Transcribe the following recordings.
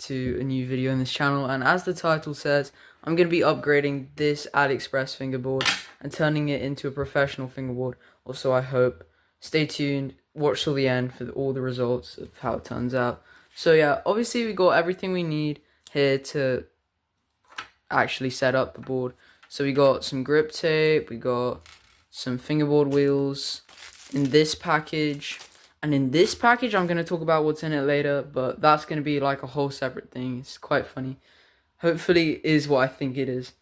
to a new video in this channel, and as the title says, I'm going to be upgrading this Aliexpress fingerboard and turning it into a professional fingerboard, or so I hope. Stay tuned, watch till the end for all the results of how it turns out. So yeah, obviously we got everything we need here to actually set up the board. So we got some grip tape, we got some fingerboard wheels in this package. And in this package, I'm going to talk about what's in it later, but that's going to be like a whole separate thing. It's quite funny. Hopefully it is what I think it is.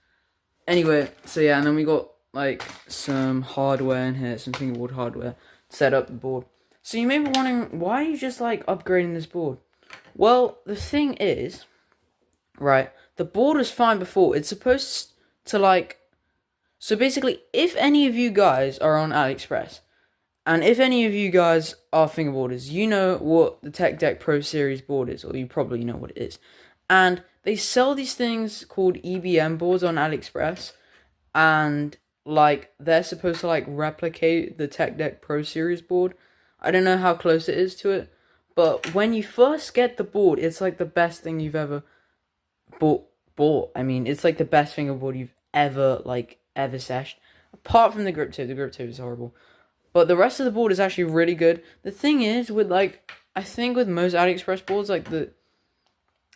Anyway, so yeah, and then we got like some hardware in here, some fingerboard hardware to set up the board. So you may be wondering, why are you just like upgrading this board? Well, the thing is, right, the board was fine before. It's supposed to like, so basically, if any of you guys are on AliExpress, and if any of you guys are fingerboarders, you know what the Tech Deck Pro Series board is, or you probably know what it is. And they sell these things called EBM boards on AliExpress, and like they're supposed to like replicate the Tech Deck Pro Series board. I don't know how close it is to it, but when you first get the board, it's like the best thing you've ever bought. I mean, it's like the best fingerboard you've ever seshed. Apart from the grip tape is horrible. But the rest of the board is actually really good. The thing is, with like, I think with most AliExpress boards, like the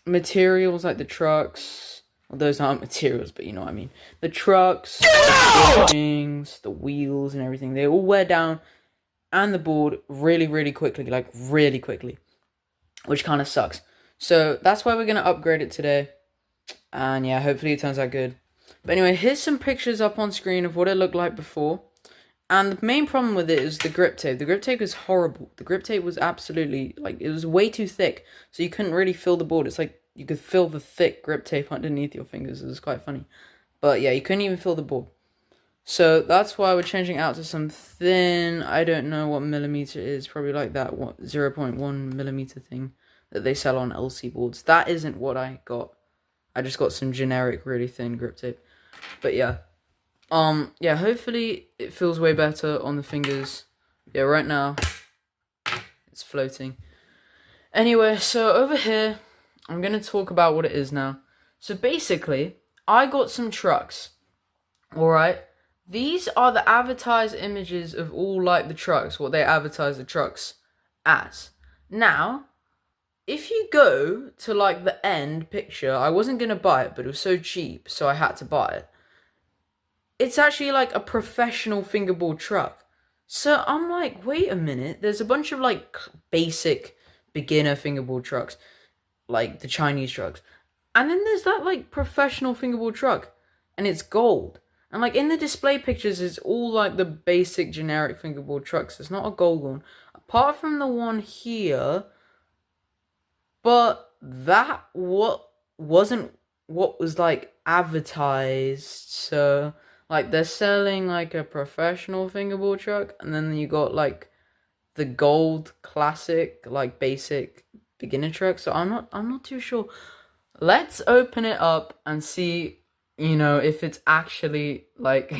materials, like the trucks, well, those aren't materials, but you know what I mean. The trucks, the bushings, the wheels and everything, they all wear down, and the board really quickly, like really quickly, which kind of sucks. So that's why we're going to upgrade it today. And yeah, hopefully it turns out good. But anyway, here's some pictures up on screen of what it looked like before. And the main problem with it is the grip tape. The grip tape is horrible. The grip tape was absolutely, like, it was way too thick. So you couldn't really feel the board. It's like you could feel the thick grip tape underneath your fingers. It was quite funny. But yeah, you couldn't even feel the board. So that's why we're changing out to some thin, I don't know what millimeter it is. Probably like that 0.1 millimeter thing that they sell on LC boards. That isn't what I got. I just got some generic, really thin grip tape. But yeah. Yeah, hopefully it feels way better on the fingers. Yeah, right now, it's floating. Anyway, so over here, I'm going to talk about what it is now. So basically, I got some trucks. Alright? These are the advertised images of all, like, the trucks, what they advertise the trucks as. Now, if you go to, like, the end picture, I wasn't going to buy it, but it was so cheap, so I had to buy it. It's actually like a professional fingerboard truck. So I'm like, wait a minute. There's a bunch of like basic beginner fingerboard trucks, like the Chinese trucks. And then there's that like professional fingerboard truck, and it's gold. And like in the display pictures, it's all like the basic generic fingerboard trucks. It's not a gold one, apart from the one here. But that wasn't what was like advertised. So like, they're selling, like, a professional fingerboard truck, and then you got, like, the gold classic, like, basic beginner truck, so I'm not too sure. Let's open it up and see, you know, if it's actually, like,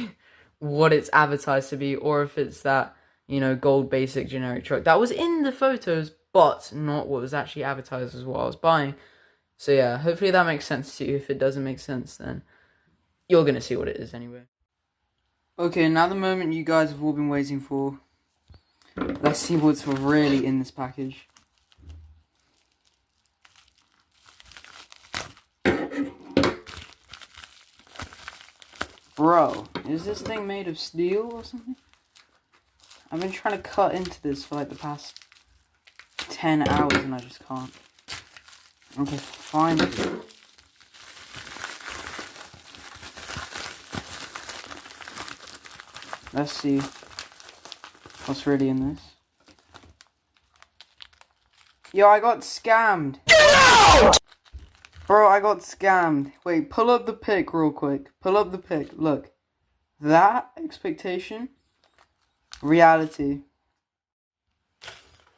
what it's advertised to be, or if it's that, you know, gold basic generic truck. That was in the photos, but not what was actually advertised as what I was buying. So, yeah, hopefully that makes sense to you. If it doesn't make sense, then you're gonna see what it is anyway. Okay, now the moment you guys have all been waiting for. Let's see what's really in this package. Bro, is this thing made of steel or something? I've been trying to cut into this for like the past 10 hours and I just can't. Okay, finally. Let's see what's really in this. Yo, I got scammed. No! Bro, I got scammed. Wait, pull up the pic real quick. Pull up the pic. Look. That expectation. Reality.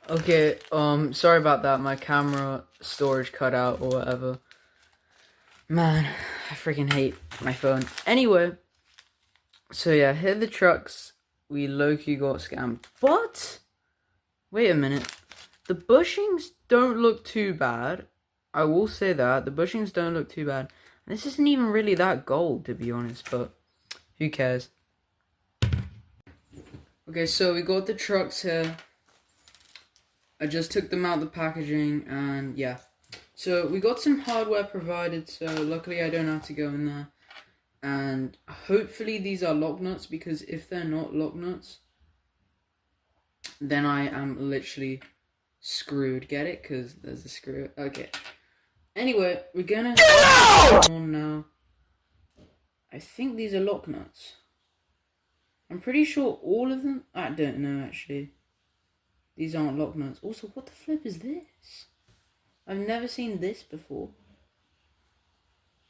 Okay, sorry about that. My camera storage cut out or whatever. Man, I freaking hate my phone. Anyway. So yeah, here are the trucks. We low-key got scammed. But, wait a minute. The bushings don't look too bad. I will say that the bushings don't look too bad. This isn't even really that gold, to be honest, but who cares? Okay, so we got the trucks here. I just took them out of the packaging, and yeah. So we got some hardware provided, so luckily I don't have to go in there. And hopefully these are lock nuts, because if they're not lock nuts, then I am literally screwed. Get it? Because there's a screw. Okay. Anyway, we're gonna on now. I think these are lock nuts. I'm pretty sure all of them. I don't know actually. These aren't lock nuts. Also, what the flip is this? I've never seen this before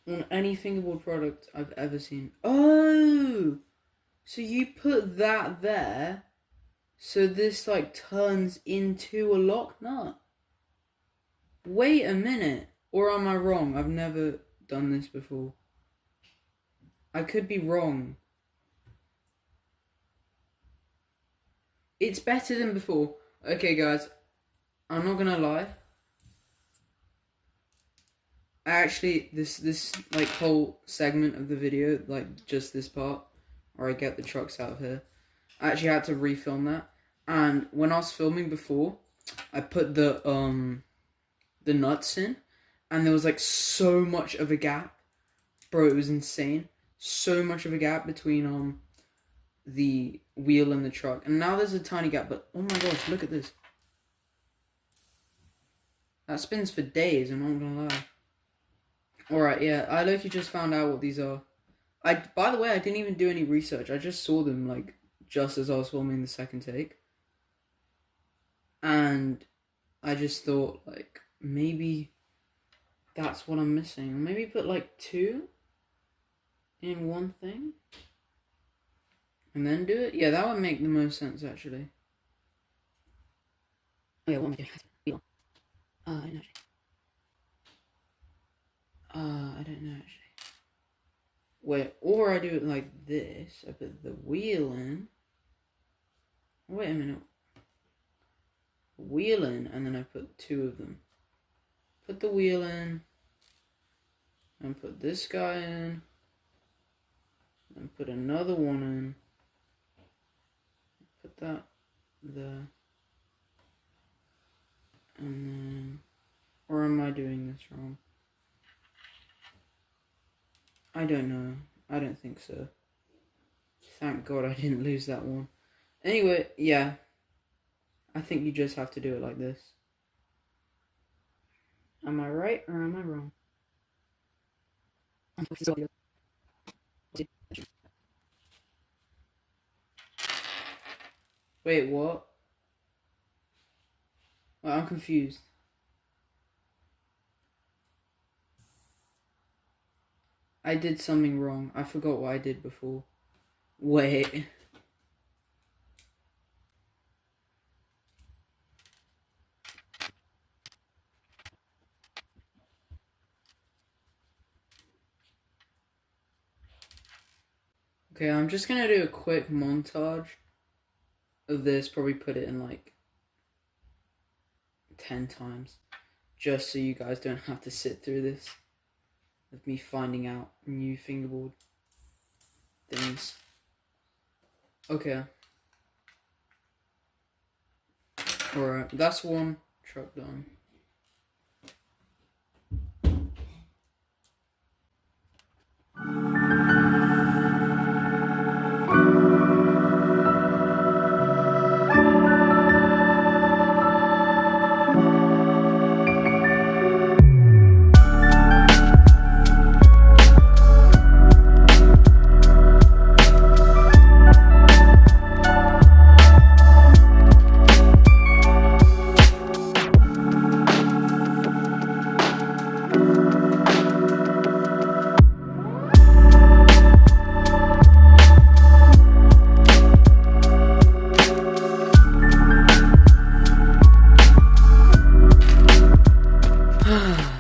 on any fingerboard product I've ever seen. Oh, so you put that there, so this like turns into a lock nut. Wait a minute. Or am I wrong? I've never done this before. I could be wrong. It's better than before. Okay, guys. I'm not gonna lie. Actually, this like whole segment of the video, like just this part, where I get the trucks out of here, I actually had to refilm that. And when I was filming before, I put the nuts in, and there was like so much of a gap, bro. It was insane. So much of a gap between the wheel and the truck, and now there's a tiny gap. But oh my gosh, look at this. That spins for days. I'm not gonna lie. All right, yeah. I literally just found out what these are. By the way, I didn't even do any research. I just saw them like just as I was filming the second take, and I just thought like maybe that's what I'm missing. Maybe put like 2 in one thing and then do it. Yeah, that would make the most sense actually. Oh yeah, what am I doing? I don't know. I don't know actually. Wait, or I do it like this. I put the wheel in. Wait a minute. Wheel in, and then I put 2 of them. Put the wheel in, and put this guy in, and put another one in. Put that there. And then, or am I doing this wrong? I don't know. I don't think so. Thank God I didn't lose that one. Anyway, yeah. I think you just have to do it like this. Am I right or am I wrong? Wait, what? Well, I'm confused. I did something wrong. I forgot what I did before. Wait. Okay, I'm just gonna do a quick montage of this. Probably put it in like 10 times. Just so you guys don't have to sit through this. Of me finding out new fingerboard things. Okay. Alright, that's one truck done.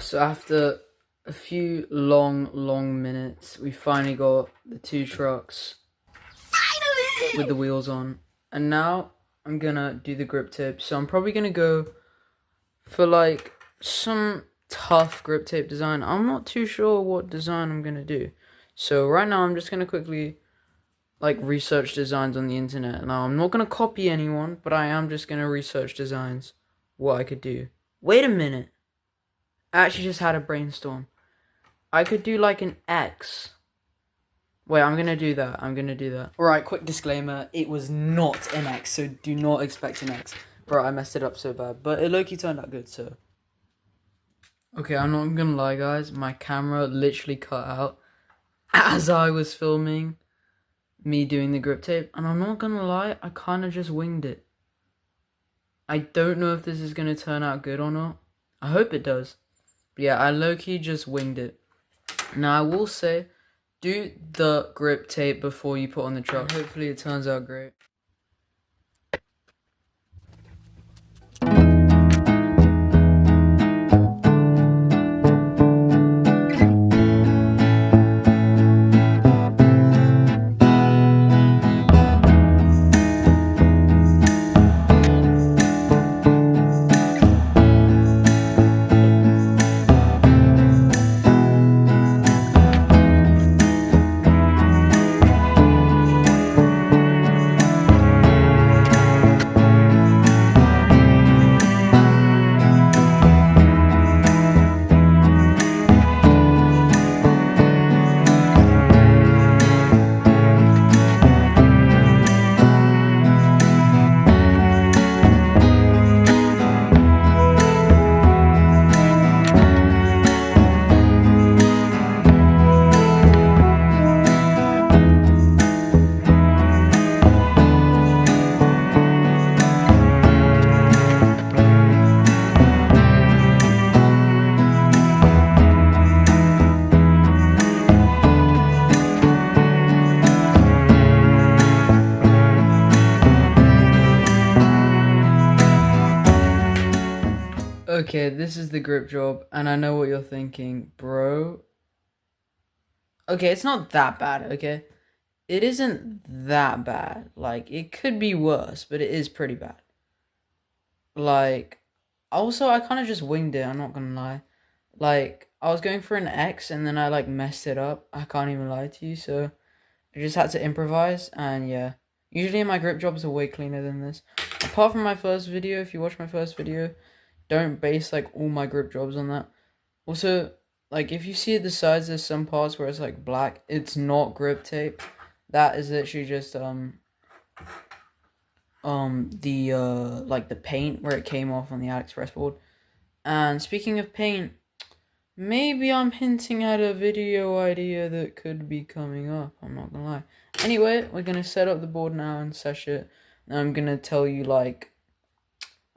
So after a few long minutes, we finally got the 2 trucks with the wheels on. And now I'm gonna do the grip tip. So I'm probably gonna go for like some tough grip tape design. I'm not too sure what design I'm gonna do. So right now I'm just gonna quickly like research designs on the internet. Now I'm not gonna copy anyone, but I am just gonna research designs, what I could do. Wait a minute. I actually just had a brainstorm. I could do like an X. Wait, I'm gonna do that. Alright, quick disclaimer. It was not an X, so do not expect an X. Bro, I messed it up so bad. But it low-key turned out good, so. Okay, I'm not gonna lie, guys. My camera literally cut out as I was filming me doing the grip tape. And I'm not gonna lie, I kind of just winged it. I don't know if this is gonna turn out good or not. I hope it does. But yeah, I low-key just winged it. Now, I will say, do the grip tape before you put on the truck. Hopefully it turns out great. Okay, this is the grip job, and I know what you're thinking, bro. Okay, it's not that bad, okay? It isn't that bad. Like, it could be worse, but it is pretty bad. Like, also, I kind of just winged it, I'm not gonna lie. Like, I was going for an X, and then I, like, messed it up. I can't even lie to you, so I just had to improvise, and yeah. Usually my grip jobs are way cleaner than this. Apart from my first video, if you watch my first video, don't base, like, all my grip jobs on that. Also, like, if you see at the sides, there's some parts where it's, like, black. It's not grip tape. That is literally just, like, the paint where it came off on the Aliexpress board. And speaking of paint, maybe I'm hinting at a video idea that could be coming up. I'm not gonna lie. Anyway, we're gonna set up the board now and sesh it. And I'm gonna tell you, like,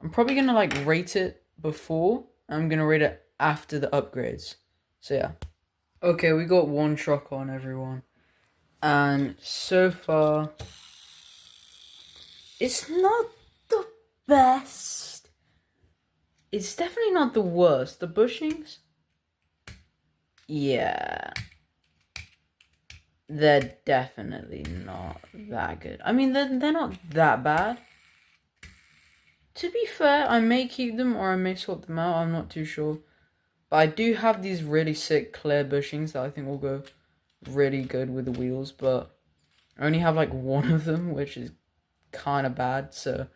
I'm probably gonna, like, rate it before. I'm gonna rate it after the upgrades. So yeah. Okay, we got one truck on, everyone. And so far, it's not the best. It's definitely not the worst. The bushings, yeah, they're definitely not that good. I mean, they're not that bad. To be fair, I may keep them or I may swap them out. I'm not too sure. But I do have these really sick clear bushings that I think will go really good with the wheels. But I only have like one of them, which is kind of bad. So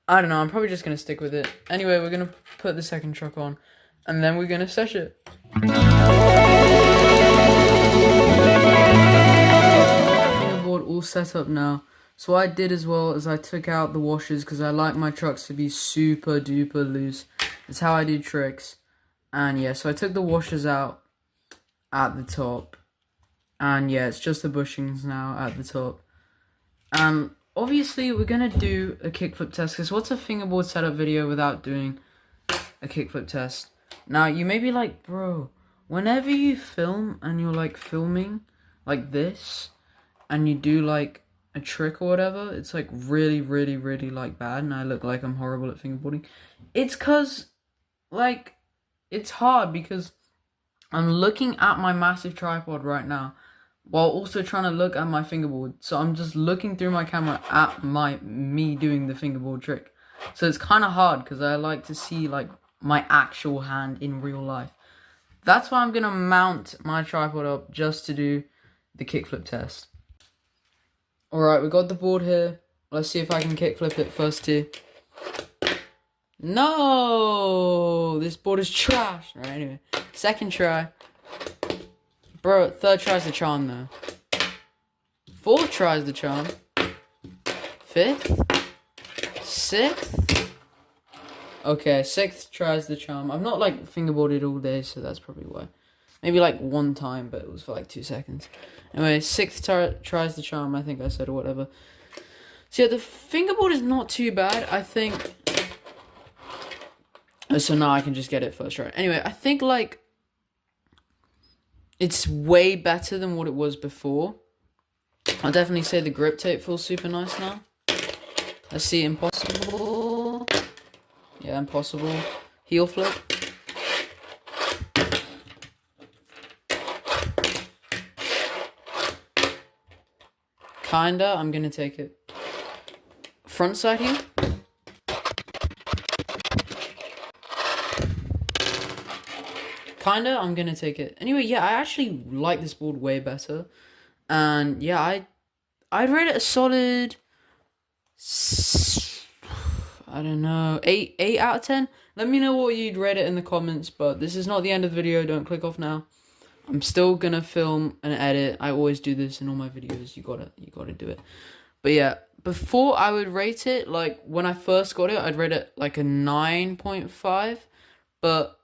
I don't know. I'm probably just going to stick with it. Anyway, we're going to put the second truck on. And then we're going to sesh it. Fingerboard all set up now. So what I did as well is I took out the washers because I like my trucks to be super duper loose. It's how I do tricks. And yeah, so I took the washers out at the top. And yeah, it's just the bushings now at the top. Obviously we're going to do a kickflip test because what's a fingerboard setup video without doing a kickflip test? Now you may be like, bro, whenever you film and you're like filming like this and you do like a trick or whatever, it's like really like bad and I look like I'm horrible at fingerboarding. It's cause like it's hard because I'm looking at my massive tripod right now while also trying to look at my fingerboard. So I'm just looking through my camera at me doing the fingerboard trick. So it's kind of hard because I like to see like my actual hand in real life. That's why I'm gonna mount my tripod up just to do the kickflip test. Alright, we got the board here. Let's see if I can kickflip it first too. No! This board is trash. Right, anyway. Second try. Bro, third try's the charm though. Fourth try's the charm. Fifth. Sixth. Okay, sixth try's the charm. I've not like fingerboarded all day, so that's probably why. Maybe like one time, but it was for like 2 seconds. Anyway, sixth tries the charm, I think I said, or whatever. So yeah, the fingerboard is not too bad, I think. So now I can just get it first try. Anyway, I think like it's way better than what it was before. I'll definitely say the grip tape feels super nice now. Let's see, impossible. Yeah, impossible. Heel flip. Kinda, I'm gonna take it. Front side heel. Kinda, I'm gonna take it. Anyway, yeah, I actually like this board way better. And yeah, I'd rate it a solid, I don't know, 8 out of 10. Let me know what you'd rate it in the comments, but this is not the end of the video. Don't click off now. I'm still gonna film and edit. I always do this in all my videos. You gotta do it. But yeah, before I would rate it, like when I first got it, I'd rate it like a 9.5, but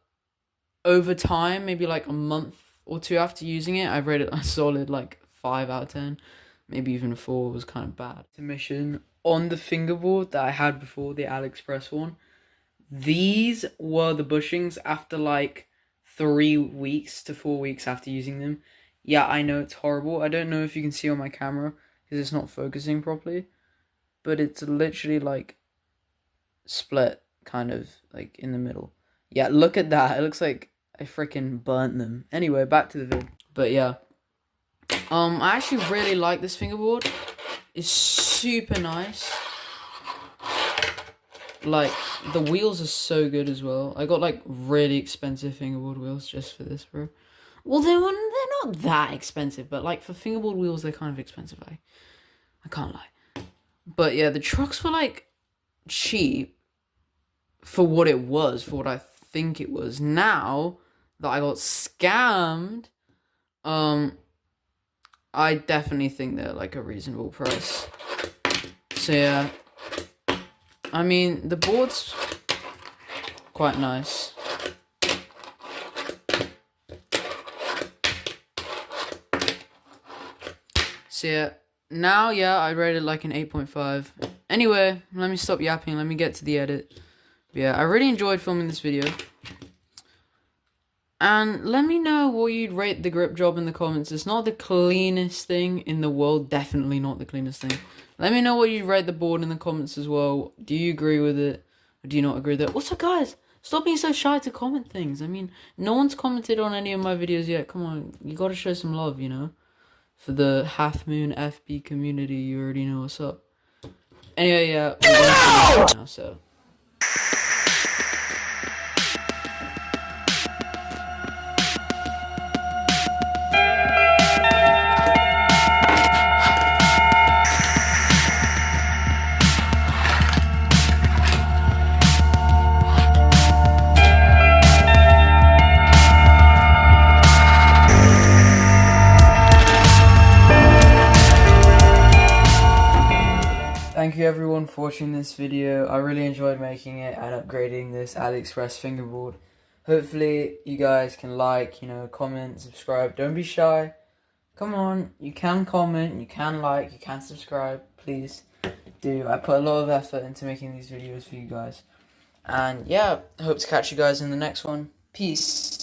over time, maybe like a month or two after using it, I've rated a solid like 5 out of 10, maybe even a 4. It was kind of bad. Submission on the fingerboard that I had before, the Aliexpress one. These were the bushings after like 3 weeks to 4 weeks after using them. Yeah, I know it's horrible. I don't know if you can see on my camera because it's not focusing properly, but it's literally like split kind of like in the middle. Yeah, look at that. It looks like I freaking burnt them. Anyway, back to the vid. But yeah, I actually really like this fingerboard. It's super nice. Like, the wheels are so good as well. I got like really expensive fingerboard wheels just for this, bro. Well, they're not that expensive, but like for fingerboard wheels, they're kind of expensive. I can't lie. But yeah, the trucks were like cheap for what it was, for what I think it was. Now that I got scammed, I definitely think they're like a reasonable price. So yeah, I mean, the board's quite nice. So yeah, now yeah, I'd rate it like an 8.5. Anyway, let me stop yapping, let me get to the edit. Yeah, I really enjoyed filming this video. And let me know what you'd rate the grip job in the comments. It's not the cleanest thing in the world. Definitely not the cleanest thing. Let me know what you'd rate the board in the comments as well. Do you agree with it? Or do you not agree with it? Also, guys, stop being so shy to comment things. I mean, no one's commented on any of my videos yet. Come on, you gotta show some love, you know? For the Half Moon FB community, you already know what's up. Anyway, yeah, we're gonna finish now, so... Thank you everyone for watching this video. I really enjoyed making it and upgrading this Aliexpress fingerboard. Hopefully you guys can like, comment, subscribe. Don't be shy. Come on, you can comment, you can like, you can subscribe. Please do. I put a lot of effort into making these videos for you guys. And yeah, I hope to catch you guys in the next one. Peace.